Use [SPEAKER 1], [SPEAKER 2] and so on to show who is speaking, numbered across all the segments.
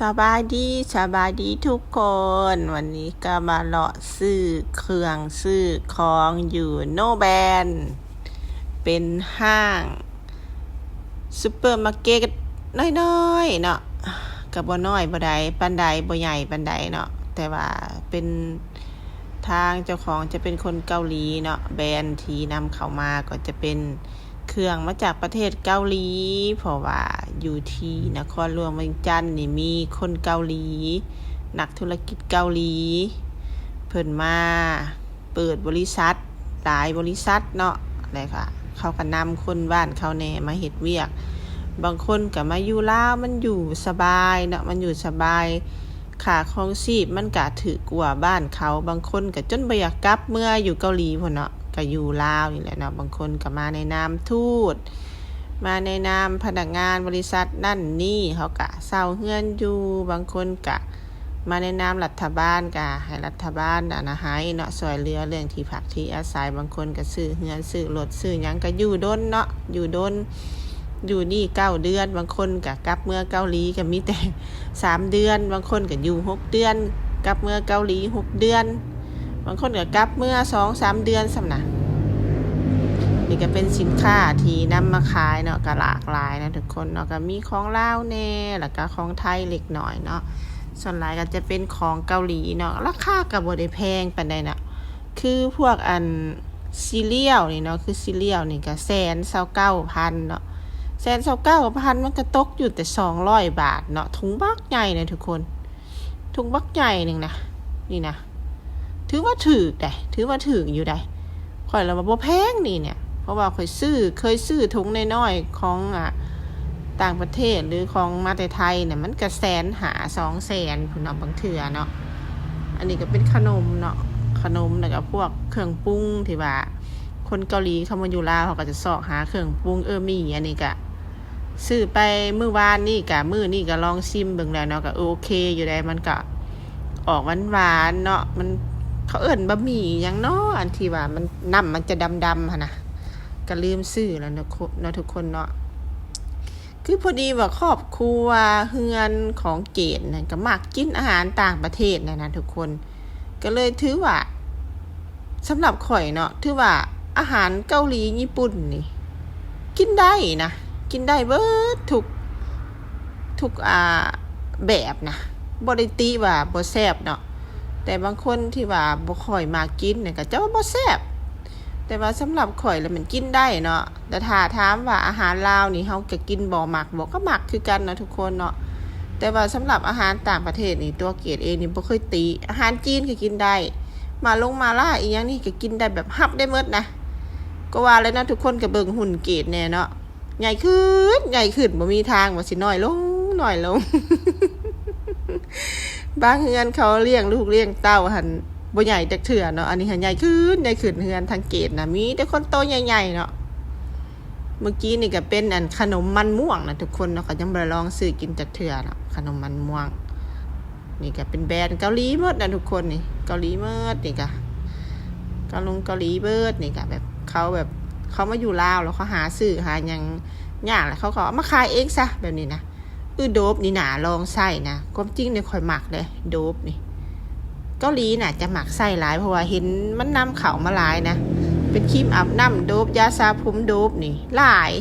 [SPEAKER 1] สบายดีทุกคนวันนี้ก็มาเลาะซื้อเครื่องซื้อของอยู่โนแบนเป็นห้างซูเปอร์มาร์เก็ตน้อยๆเนาะกับบ่น้อยบ่ใดปานใดบ่ใหญ่ปานใดเนาะแต่ว่าเป็นทางเจ้าของจะเป็นคนเกาหลีเนาะแบรนด์ที่นำเข้ามาก็จะเป็นเครื่องมาจากประเทศเกาหลีเพราะว่าอยู่ที่นครหลวงเวียงจันทน์นี่มีคนเกาหลีนักธุรกิจเกาหลีเพิ่นมาเปิดบริษัทหลายบริษัทเนาะอะไรค่ะเขาก็นำคนบ้านเขาแน่มาเฮ็ดเวียกบางคนก็มาอยู่ลาวมันอยู่สบายเนาะมันอยู่สบายค่าครองชีพมันก็ถูกกว่าบ้านเขาบางคนก็จนบ่อยากกลับเมื่ออยู่เกาหลีพุ่นเนาะก็อยู่ลาวนี่แหละเนาะบางคนก็มาในนามทูตมาในนามพนักงานบริษัทนั่นนี่เขาก็เช่าเฮือนอยู่บางคนก็มาในนามรัฐบาลก็ให้รัฐบาลให้เนาะช่วยเหลือเรื่องที่พักที่อาศัยบางคนก็ซื้อเฮือนซื้อรถซื้อหยังก็อยู่ดนเนาะอยู่ดนอยู่นี่9 เดือนบางคนก็กลับเมื่อเกาหลีก็มีแต่3 เดือนบางคนก็อยู่6 เดือนกลับเมื่อเกาหลี6 เดือนบางคนก็กลับเมื่อ 2-3 เดือนสำนะนี่ก็เป็นสินค้าที่นำมาขายเนาะก็หลากหลายนะทุกคนเนาะก็มีของลาวแน่แล้วก็ของไทยเล็กน้อยเนาะส่วนหลายก็จะเป็นของเกาหลีเนาะราคาก็บ่ได้แพงปานใดน่ะคือพวกซีเรียลนี่เนาะคือซีเรียลนี่ก็129,000เนาะ129,000มันก็ตกอยู่แต่200 บาทเนาะถุงบักใหญ่นะทุกคนถุงบักใหญ่นึงนะนี่นะถือว่าถูกอยู่ได้ข่อยแล้วว่าบ่แพงนี่เนี่ยเพราะว่าเคยซื้อถุงน้อยๆของต่างประเทศหรือของมาแต่ไทยเนี่ยมันก็150,000-200,000พุ่นเนาะบางเทื่อเนาะอันนี้ก็เป็นขนมเนาะขนมแล้วก็พวกเครื่องปรุงที่ว่าคนเกาหลีเขามาอยู่ลาวเขาก็จะเสาะหาเครื่องปรุงมีอันนี้ก็ซื้อไปมื้อวานนี่ก็มื้อนี้ก็ลองชิมเบิ่งแล้วเนาะก็โอเคอยู่ได้มันก็ออกหวานๆเนาะมันเขาเอิ้นบะหมี่หยังเนาะอันที่ว่ามันน้ำมันจะดำๆหั่นน่ะก็ลืมซื้อแล้วเนาะทุกคนเนาะคือพอดีว่าครอบครัวเฮือนของเกดน่ะก็มักกินอาหารต่างประเทศนะทุกคนก็เลยถือว่าสำหรับข่อยเนาะถือว่าอาหารเกาหลีญี่ปุ่นนี่กินได้นะกินได้เบิดทุกแบบนะบ่ได้ติว่าบ่แซ่บเนาะแต่บางคนที่ว่าบ่ค่อยมากินเนี่ยก็จะว่าบ่แซ่บแต่ว่าสำหรับข่อยแล้วมันกินได้เนาะแต่ถ้าถามว่าอาหารลาวนี่เฮาก็กินบ่มักบ่ก็มักคือกันนะทุกคนเนาะแต่ว่าสำหรับอาหารต่างประเทศนี่ตัวเกรดเองนี่บ่เคยติอาหารจีนก็กินได้มาล่าอีหยังนี่ก็กินได้แบบฮับได้หมดนะก็ว่าแล้วนะทุกคนก็เบิ่งหุ่นเกรดแน่เนาะใหญ่ขึ้นบ่มีทางว่าสิน้อยลง บางเฮือนเขาเลี้ยงลูกเลี้ยงเต้าหั่นบ่ใหญ่จักเทื่อเนาะอันนี้หั่นใหญ่ขึ้นเฮือนทางเกตน่ะมีแต่คนโตใหญ่ๆเนาะเมื่อกี้นี่ก็เป็นขนมมันม่วงนะทุกคนเนาะก็ยังบ่ได้ลองซื้อกินจักเทื่อเนาะขนมมันม่วงนี่ก็เป็นแบรนด์เกาหลีหมดนะทุกคนนี่เกาหลีหมดนี่ก็เกาหลีเบิดนี่ก็แบบเขามาอยู่ลาวแล้วเขาหาซื้อหาหยังยากแล้วเขาก็เอามาขายเองซะแบบนี้นะโดบนี่น่าลองใส่นะความจริงเนี่ยข่อยมักเลยโดบนี่เกาหลีน่ะจะหมักไส้หลายเพราะว่าเห็นมันนำเข้ามาหลายนะเป็นครีมอาบน้ำโดบยาสระผมโดบนี่หลาย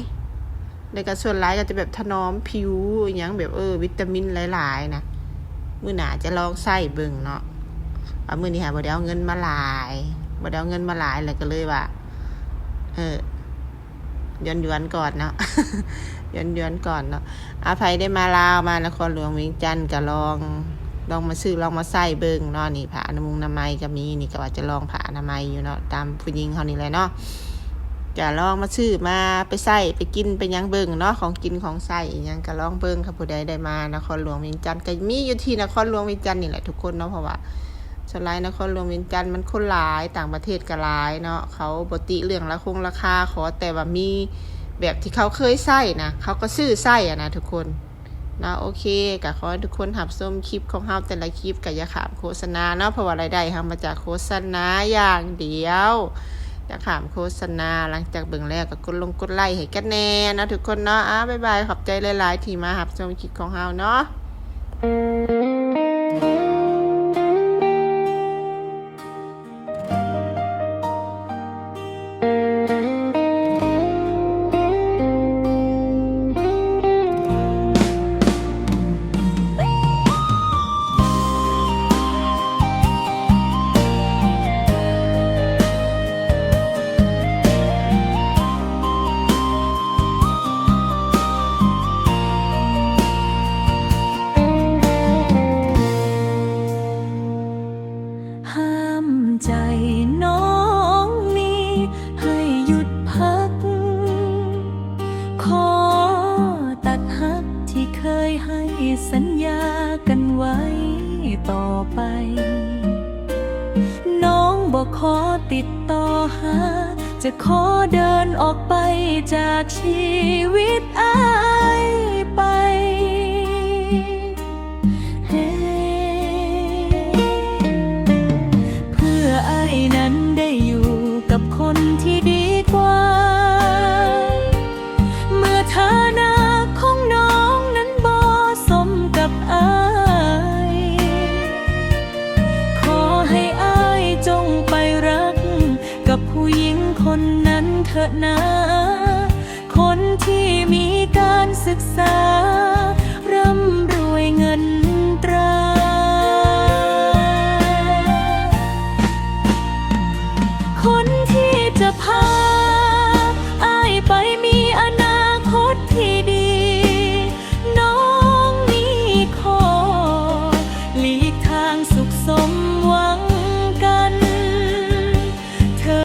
[SPEAKER 1] แล้วก็ส่วนหลายก็จะแบบถนอมผิวอหยังแบบวิตามินหลายๆนะมื้อหน้าจะลองใส่เบิ่งเนาะมื้อนี้บ่ได้เอาเงินมาหลายแล้วก็เลยว่าย้อนก่อนเนาะ ย้อนก่อนเนาะอาภัยได้มาลาวมานครหลวงเวียงจันทน์ก็ลองมาซื้อลองมาใส่เบิ่งเนาะนี่ผ้าอนามัยก็มีนี่ก็ว่าจะลองผ้าอนามัยอยู่เนาะตามผู้หญิงเฮานี่แหละเนาะก็ลองมาซื้อมาไปใส่ไปกินไปหยังเบิ่งเนาะของกินของใส่อีหยังก็ลองเบิ่งค่ะผู้ใดได้มานครหลวงเวียงจันทน์ก็มีอยู่ที่นครหลวงเวียงจันทน์นี่แหละทุกคนเนาะเพราะว่าส่วนหลายนครหลวงเวียงจันทน์มันคนหลายต่างประเทศก็หลายเนาะเขาบ่ติเรื่องราคาขอแต่ว่ามีแบบที่เขาเคยใส่นะเขาก็ซื้อใส่นะทุกคนนะโอเคก็ขอให้ทุกคนรับชมคลิปของเฮาแต่ละคลิปก็อย่าข้ามโฆษณาเนาะเพราะว่ารายได้เฮามาจากโฆษณาอย่างเดียวอย่าข้ามโฆษณาหลังจากเบิ่งแล้วก็กดไลค์ให้กันแน่นะทุกคนเนาะบ๊ายบายขอบใจหลายๆที่มารับชมคลิปของเฮาเนาะ
[SPEAKER 2] อติดต่อหา จะขอเดินออกไปจากชีวิตอ้ายไปเพื่ออ้ายนั้นได้อยู่กับคนที่ดีกว่า เมื่อฐานะของน้องนั้นบ่สมกับอ้ายขอให้อ้ายจงไปรักกับผู้หญิงคนนั้นเถอะนะ คนที่มีการศึกษาร่ำรวยเงินตรา